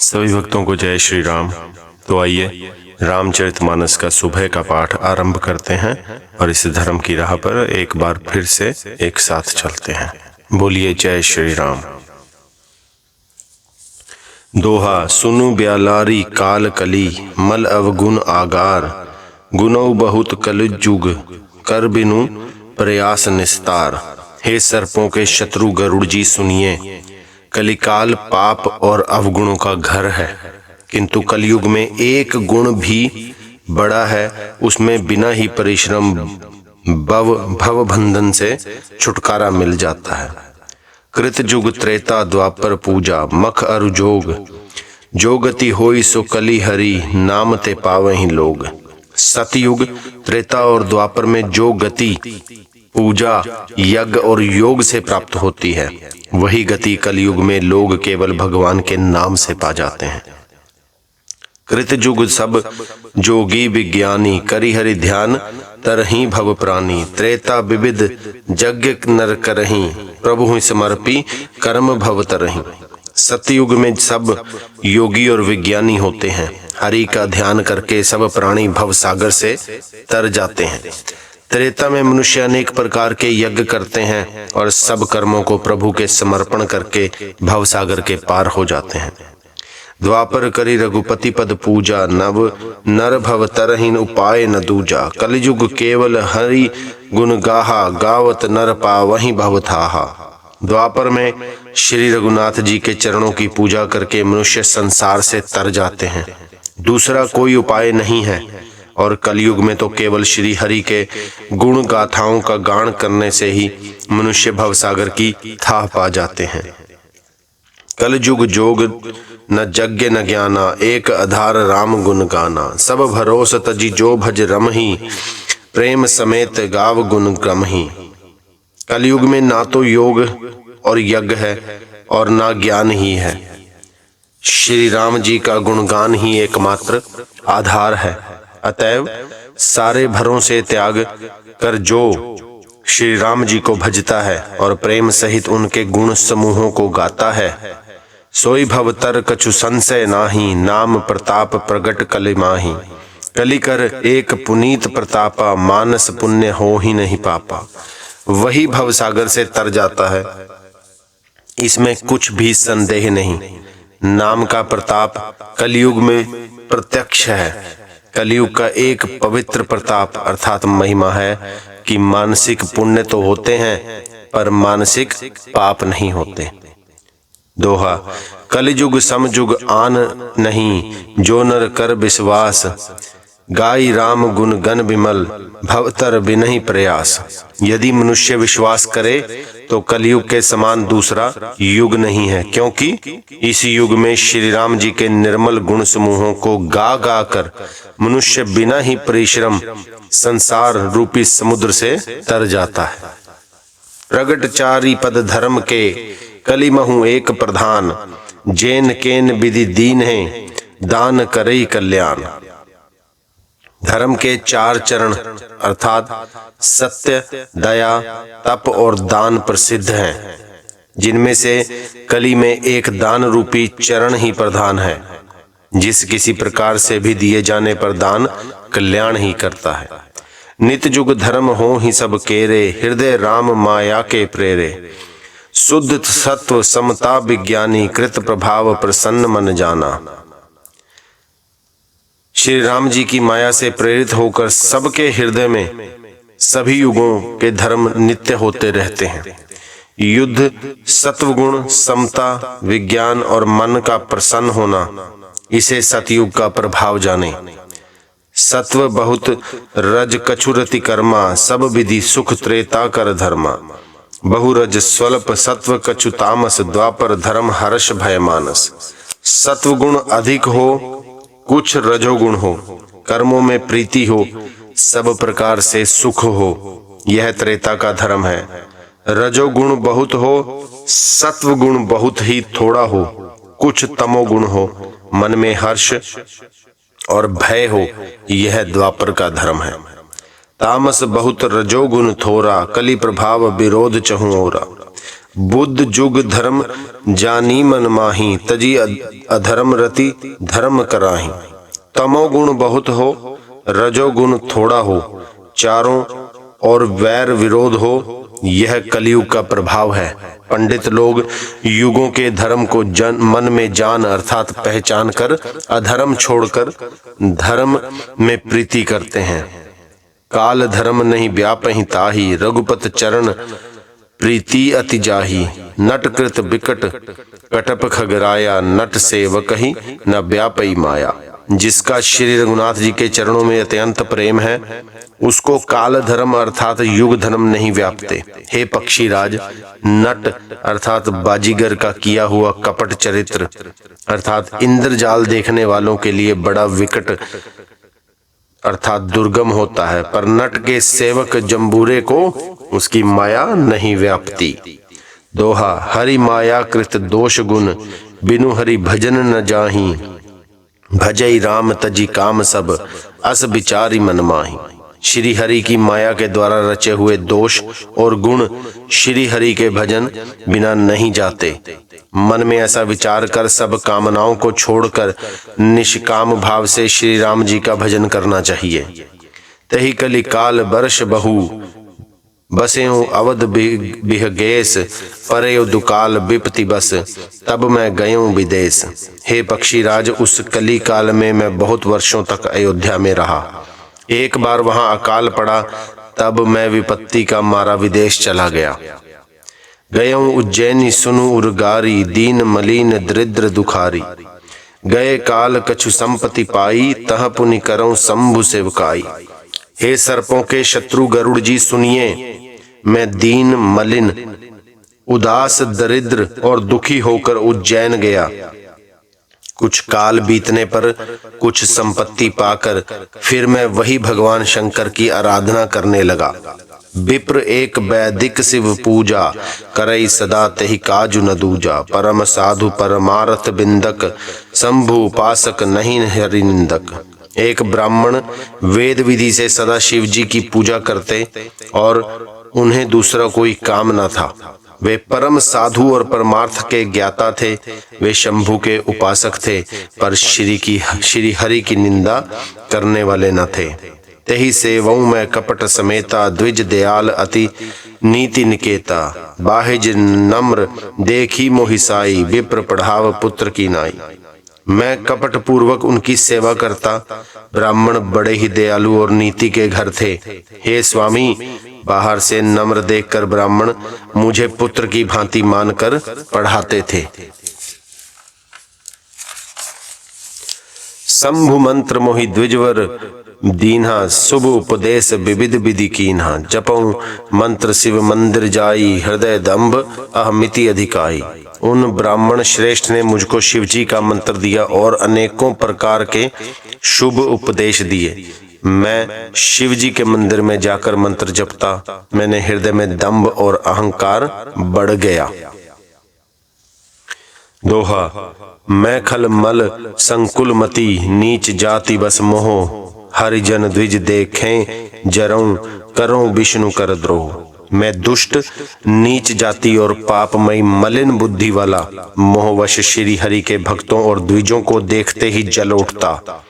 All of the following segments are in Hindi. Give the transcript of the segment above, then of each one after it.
सभी भक्तों को जय श्री राम। तो आइए रामचरितमानस का सुबह का पाठ आरंभ करते हैं और इस धर्म की राह पर एक बार फिर से एक साथ चलते हैं। बोलिए जय श्री राम। दोहा सुनु ब्यालारी काल कली मल अवगुण आगार, गुणौ बहुत कलयुग कर बिनु प्रयास निस्तार। हे सर्पों के शत्रु गरुड़ जी सुनिए, कलिकाल पाप और अवगुणों का घर है, किंतु कलयुग में एक गुण भी बड़ा है, उसमें बिना ही परिश्रम भव बंधन से छुटकारा मिल जाता है। कृत युग त्रेता द्वापर पूजा मख अरु जोग, जो गति होई सो कली हरि नाम ते पावहि लोग। सतयुग त्रेता और द्वापर में जो गति पूजा यज्ञ और योग से प्राप्त होती है, वही गति कलयुग में लोग केवल भगवान के नाम से पा जाते हैं। कृत युग सब जोगी विज्ञानी, करि हरि ध्यान तरहि भव प्राणी। त्रेता विविध यज्ञ नर करहि, प्रभु ही समर्पी कर्म भव तरहि। सतयुग में सब योगी और विज्ञानी होते हैं, हरि का ध्यान करके सब प्राणी भव सागर से तर जाते हैं। त्रेता में मनुष्य अनेक प्रकार के यज्ञ करते हैं और सब कर्मों को प्रभु के समर्पण करके भव सागर के पार हो जाते हैं। द्वापर करी रघुपति पद पूजा, नव नर भव तरहीन उपाय न दूजा। कलयुग केवल हरि गुण गाहा, गावत नर पावहि भव थाहा। द्वापर में श्री रघुनाथ जी के चरणों की पूजा करके मनुष्य संसार से तर जाते हैं, दूसरा कोई उपाय नहीं है। और कलयुग में तो केवल श्री हरि के गुण गाथाओं का गान करने से ही मनुष्य भवसागर की थाह पा जाते हैं। कलयुग जोग न यज्ञ न ज्ञाना, एक आधार राम गुण गाना। सब भरोस तजी जो भज रमहि, प्रेम समेत गाव गुण क्रमहि। कलयुग में ना तो योग और यज्ञ है और ना ज्ञान ही है, श्री राम जी का गुणगान ही एकमात्र आधार है। अतएव सारे भरों से त्याग कर जो श्री राम जी को भजता है और प्रेम सहित उनके गुण समूहों को गाता है, सोई भवतर कछु संशय नाही, नाम प्रताप प्रगट कलि माही। कलि कर एक पुनीत प्रतापा, मानस पुण्य हो ही नहीं पापा। वही भवसागर से तर जाता है, इसमें कुछ भी संदेह नहीं। नाम का प्रताप कलयुग में प्रत्यक्ष है। कलयुग का एक पवित्र प्रताप अर्थात महिमा है कि मानसिक पुण्य तो होते हैं पर मानसिक पाप नहीं होते। दोहा कलयुग समयुग आन नहीं, जो नर कर विश्वास। गाई राम गुण गण विमल, भवतर बिनहि प्रयास। यदि मनुष्य विश्वास करे तो कलयुग के समान दूसरा युग नहीं है, क्योंकि इस युग में श्री राम जी के निर्मल गुण समूहों को गा गा कर मनुष्य बिना ही परिश्रम संसार रूपी समुद्र से तर जाता है। प्रगट चारि पद धर्म के, कलि महु एक प्रधान। जैन केन विधि दीन है, दान करई कल्याण। धर्म के चार चरण अर्थात सत्य, दया, तप और दान प्रसिद्ध हैं, जिनमें से कली में एक दान रूपी चरण ही प्रधान है। जिस किसी प्रकार से भी दिए जाने पर दान कल्याण ही करता है। नित जुग धर्म हो ही सब केरे, हृदय राम माया के प्रेरे। शुद्ध सत्व समता विज्ञानी, कृत प्रभाव प्रसन्न मन जाना। श्री राम जी की माया से प्रेरित होकर सबके हृदय में सभी युगों के धर्म नित्य होते रहते हैं। युद्ध, सत्वगुण, समता, विज्ञान और मन का प्रसन्न होना, इसे सतयुग का प्रभाव जाने। सत्व बहुत रज कछुरति कर्मा, सब विधि सुख त्रेता कर धर्मा। बहुरज स्वल्प सत्व कछु तामस, द्वापर धर्म हर्ष भय मानस। सत्वगुण अधिक हो, कुछ रजोगुण हो, कर्मों में प्रीति हो, सब प्रकार से सुख हो, यह त्रेता का धर्म है। रजोगुण बहुत हो, सत्वगुण बहुत ही थोड़ा हो, कुछ तमोगुण हो, मन में हर्ष और भय हो, यह द्वापर का धर्म है। तामस बहुत रजोगुण थोरा, कलि प्रभाव विरोध चहुं ओरा। बुद्ध जुग धर्म जानी मन माही, तजी अधर्म रति धर्म कराही। तमोगुण बहुत हो, रजोगुण थोड़ा हो, चारों और वैर विरोध हो, यह कलयुग का प्रभाव है। पंडित लोग युगों के धर्म को मन में जान अर्थात पहचान कर अधर्म छोड़कर धर्म में प्रीति करते हैं। काल धर्म नहीं व्यापहि ताही, रघुपत चरण प्रीति अति जाही। नटकृत बिकट कटप खगराया, नट सेवकहि न व्यापई माया। जिसका श्री रघुनाथ जी के चरणों में अत्यंत प्रेम है, उसको काल धर्म अर्थात युग धर्म नहीं व्यापते। हे पक्षीराज, नट अर्थात बाजीगर का किया हुआ कपट चरित्र अर्थात इंद्रजाल देखने वालों के लिए बड़ा विकट अर्थात दुर्गम होता है, पर नट के सेवक जम्बूरे को उसकी माया नहीं व्यापती। दोहा, हरि माया कृत दोष गुण, बिनु हरि भजन न जाही। भजई राम तजी काम सब, अस विचारी मन माही। श्री हरि की माया के द्वारा रचे हुए दोष और गुण श्री हरि के भजन बिना नहीं जाते। मन में ऐसा विचार कर सब कामनाओं को छोड़कर निष्काम भाव से श्री राम जी का भजन करना चाहिए। तही कलि काल वर्ष बहु, बसेऊ अवध बिहगेस, परेऊ दुकाल विपति बस, तब मैं गयूं विदेश। हे पक्षीराज, उस कली काल में मैं बहुत वर्षों तक अयोध्या में रहा। एक बार वहां अकाल पड़ा, तब मैं विपत्ति का मारा विदेश चला गया। गयूं उज्जैनी सुनु उर्गारी, दीन मलिन दरिद्र दुखारी। गए काल कछु संपत्ति पाई, तह पुनि करऊं शंभु सेवकाई। हे सर्पों के शत्रु गरुड़ जी सुनिए, मैं दीन मलिन उदास दरिद्र और दुखी होकर उज्जैन गया। कुछ काल बीतने पर कुछ संपत्ति पाकर फिर मैं वही भगवान शंकर की आराधना करने लगा। विप्र एक वैदिक शिव पूजा, करई सदा तेहि काजु न दूजा। परम साधु परमार्थ बिंदक, शंभु उपासक नहीं हरि निंदक। एक ब्राह्मण वेद विधि से सदा शिव जी की पूजा करते और उन्हें दूसरा कोई काम न था। वे परम साधु और परमार्थ के ज्ञाता थे। वे शंभु के उपासक थे, पर श्री हरि की निंदा करने वाले न थे। तेहि सेवऊं मैं कपट समेता, द्विज दयाल अति नीति निकेता। बाहिज नम्र देखी मोहिसाई, विप्र पढ़ाव पुत्र की नाई। मैं कपट पूर्वक उनकी सेवा करता। ब्राह्मण बड़े ही दयालु और नीति के घर थे। हे स्वामी, बाहर से नम्र देखकर ब्राह्मण मुझे पुत्र की भांति मानकर पढ़ाते थे। शंभु मंत्र मोहि द्विजवर दीन्हा, शुभ उपदेश विविध विधि कीन्हा। जपऊं मंत्र शिव मंदिर जाई, हृदय दंभ अहमिति अधिकाई। उन ब्राह्मण श्रेष्ठ ने मुझको शिवजी का मंत्र दिया और अनेकों प्रकार के शुभ उपदेश दिए। मैं शिवजी के मंदिर में जाकर मंत्र जपता। मैंने हृदय में दंभ और अहंकार बढ़ गया। दोहा, मैं खल मल संकुल मति, नीच जाति बस मोह। हरिजन द्विज देखें जरऊं, करूं विष्णु कर द्रोह। मैं दुष्ट नीच जाति और पापमयी मलिन बुद्धि वाला मोहवश श्री हरि के भक्तों और द्विजों को देखते ही जल उठता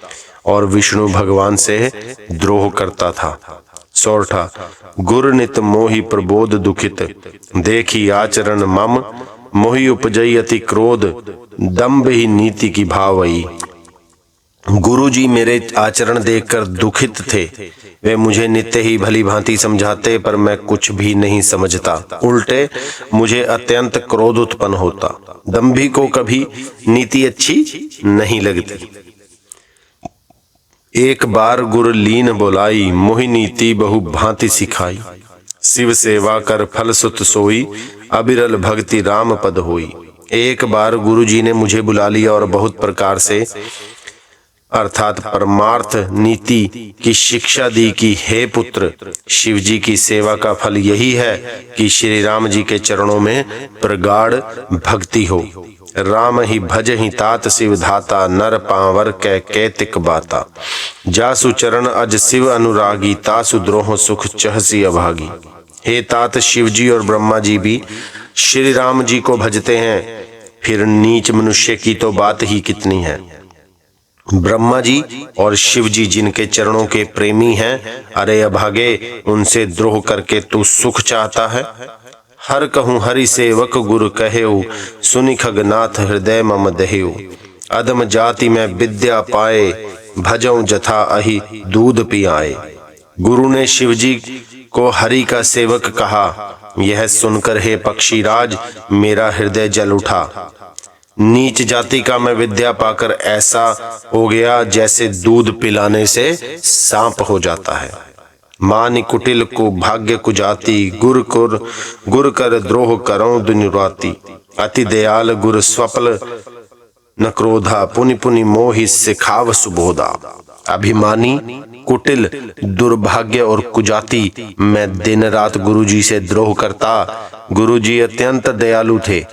और विष्णु भगवान से द्रोह करता था। सोरठा, गुर नित मोहि प्रबोध दुखित, देखी आचरण मम, मोहि उपजई अति क्रोध, दंभ ही नीति की भावई। गुरु जी मेरे आचरण देखकर दुखित थे। वे मुझे नित्य ही भली भांति समझाते, पर मैं कुछ भी नहीं समझता। उल्टे मुझे अत्यंत क्रोध उत्पन्न होता। दंभी को कभी नीति अच्छी नहीं लगती। एक बार गुरु लीन बोलाई, मोहि नीति बहु भांति सिखाई। शिव सेवा कर फल सुत सोई, अबिरल भक्ति राम पद होई। एक बार गुरु जी ने मुझे बुला लिया और बहुत प्रकार से अर्थात परमार्थ नीति की शिक्षा दी कि हे पुत्र, शिव जी की सेवा का फल यही है कि श्री राम जी के चरणों में प्रगाढ़ भक्ति हो। राम ही भज ही तात शिव धाता, नर पावर कै कैतिक बाता। जासु चरण अज शिव अनुरागी, तासु द्रोह सुख चहसी अभागी। हे तात, शिव जी और ब्रह्मा जी भी श्री राम जी को भजते हैं, फिर नीच मनुष्य की तो बात ही कितनी है। ब्रह्मा जी और शिव जी जिनके चरणों के प्रेमी हैं, अरे अभागे, उनसे द्रोह करके तू सुख चाहता है। हर कहूँ हरि सेवक गुरु कहेऊ, सुनि खगनाथ हृदय मम दहेऊ। अधम जाति में विद्या पाए, भजऊं जथा अहि दूध पियाए। गुरु ने शिव जी को हरि का सेवक कहा, यह सुनकर हे पक्षीराज मेरा हृदय जल उठा। नीच जाति का मैं विद्या पाकर ऐसा हो गया जैसे दूध पिलाने से सांप हो जाता है। मानि कुटिल को भाग्य कुजाति, गुर कर द्रोह करो दुनिराती। अति दयाल गुर स्वपल न क्रोधा, पुनि पुनि मोहि सिखाव सुबोधा। अभिमानी, कुटिल, दुर्भाग्य और कुजाति मैं दिन रात गुरुजी से द्रोह करता। गुरुजी अत्यंत दयालु थे,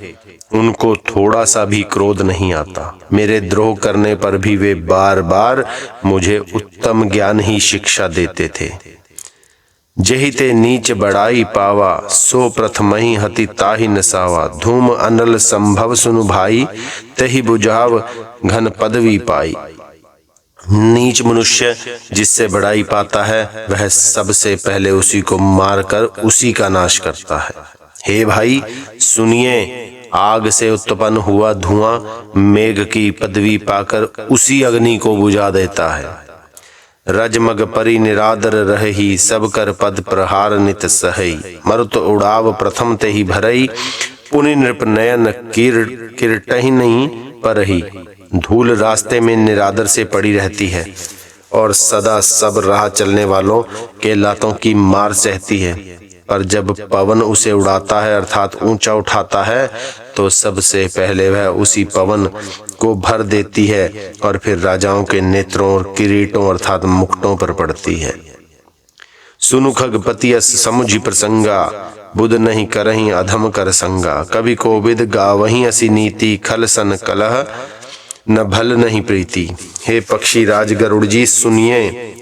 उनको थोड़ा सा भी क्रोध नहीं आता। मेरे द्रोह करने पर भी वे बार बार मुझे उत्तम ज्ञान ही शिक्षा देते थे। जेहि ते नीच बड़ाई पावा, सो प्रथमहि हति ताहि नसावा। धूम अनल संभव सुनु भाई, तहि बुझाव घन पदवी पाई। नीच मनुष्य जिससे बड़ाई पाता है, वह सबसे पहले उसी को मारकर उसी का नाश करता है। हे भाई सुनिए, आग से उत्पन्न हुआ धुआं मेघ की पदवी पाकर उसी अग्नि को बुझा देता है। रजमग परि निरादर रही, सब कर पद प्रहार नित सहई। मरुत उड़ाव प्रथम ते ही भरई, पुनि नृप नयन किरटहि नहीं परही। धूल रास्ते में निरादर से पड़ी रहती है और सदा सब राह चलने वालों के लातों की मार सहती है, पर जब पवन उसे उड़ाता है अर्थात ऊंचा उठाता है, तो सबसे पहले वह उसी पवन को भर देती है और फिर राजाओं के नेत्रों और किरीटों अर्थात मुकुटों पर पड़ती है। सुनु खगपति अस समुझि प्रसंगा, बुध नहीं करही अधम कर संगा। कवि कोविद गावही असी नीति, खल सन कलह न भल नहीं प्रीति। हे पक्षी राज गरुड़ जी सुनिए,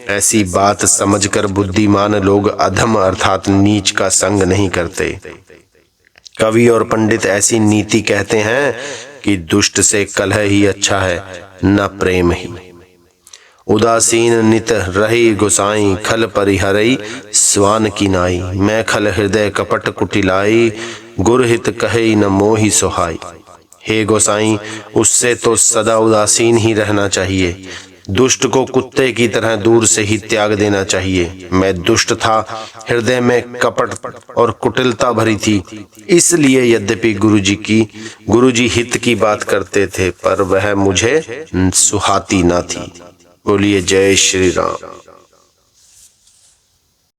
ऐसी बात समझकर बुद्धिमान लोग अधम अर्थात नीच का संग नहीं करते। कवि और पंडित ऐसी नीति कहते हैं कि दुष्ट से कलह ही अच्छा है, न प्रेम ही। उदासीन नित रही गुसाई, खल परिहरई स्वान की नाई। मैं खल हृदय कपट कुटिलाई, गुरहित कहे न मोहि सुहाई। हे गोसाई, उससे तो सदा उदासीन ही रहना चाहिए। दुष्ट को कुत्ते की तरह दूर से ही त्याग देना चाहिए। मैं दुष्ट था, हृदय में कपट और कुटिलता भरी थी, इसलिए यद्यपि गुरुजी हित की बात करते थे, पर वह मुझे सुहाती ना थी। बोलिए जय श्री राम।